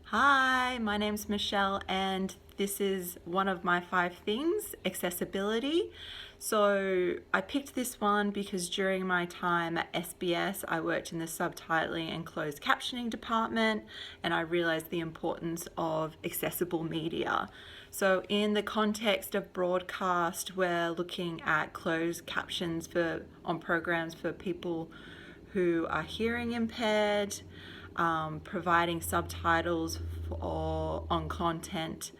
Hi, my name's Michelle and this is one of my 5 things, accessibility. So I picked this one because during my time at SBS I worked in the subtitling and closed captioning department, and I realized the importance of accessible media. So in the context of broadcast, we're looking at closed captions on programs for people who are hearing impaired, providing subtitles on content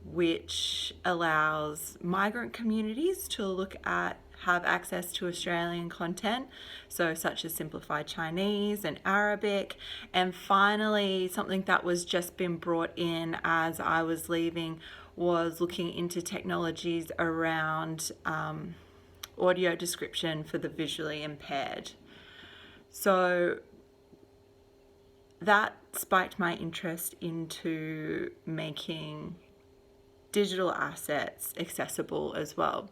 which allows migrant communities to have access to Australian content, so such as simplified Chinese and Arabic. And finally, something that was just been brought in as I was leaving was looking into technologies around audio description for the visually impaired. So that spiked my interest into making digital assets accessible as well.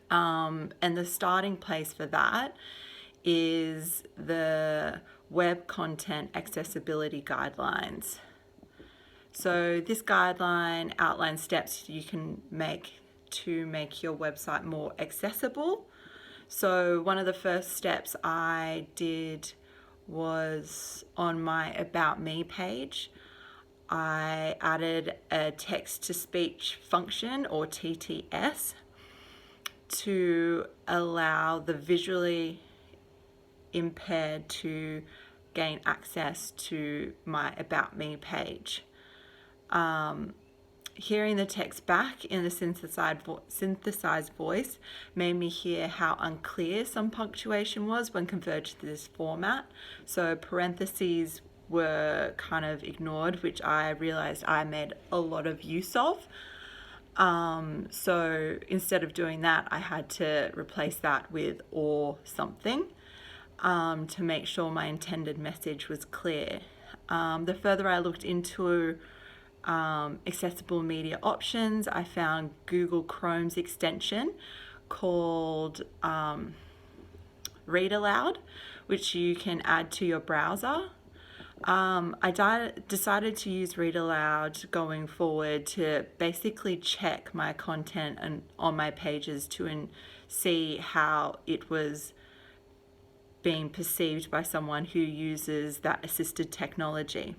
And the starting place for that is the Web Content Accessibility Guidelines. So this guideline outlines steps you can make to make your website more accessible. So one of the first steps I did was on my About Me page. I added a text-to-speech function, or TTS, to allow the visually impaired to gain access to my About Me page. Hearing the text back in the synthesized voice made me hear how unclear some punctuation was when converted to this format. So parentheses were kind of ignored, which I realized I made a lot of use of. So instead of doing that, I had to replace that with or something to make sure my intended message was clear. The further I looked into accessible media options, I found Google Chrome's extension called Read Aloud, which you can add to your browser. I decided to use Read Aloud going forward to basically check my content on my pages to see how it was being perceived by someone who uses that assisted technology.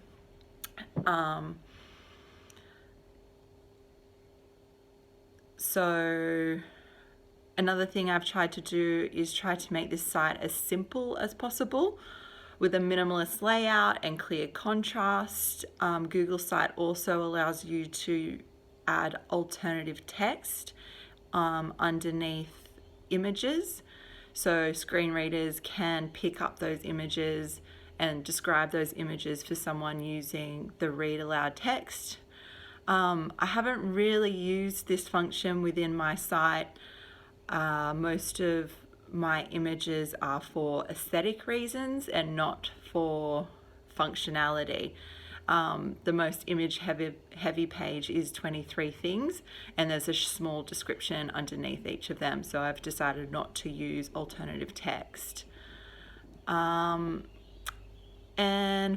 So another thing I've tried to do is try to make this site as simple as possible with a minimalist layout and clear contrast. Google Site also allows you to add alternative text underneath images. So screen readers can pick up those images and describe those images for someone using the read aloud text. I haven't really used this function within my site. Most of my images are for aesthetic reasons and not for functionality. The most image heavy page is 23 things, and there's a small description underneath each of them, so I've decided not to use alternative text. And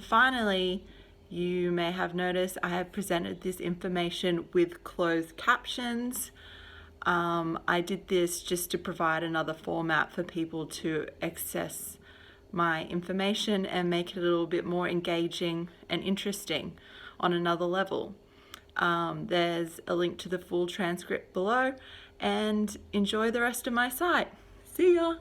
finally, you may have noticed I have presented this information with closed captions. I did this just to provide another format for people to access my information and make it a little bit more engaging and interesting on another level. There's a link to the full transcript below, and enjoy the rest of my site. See ya!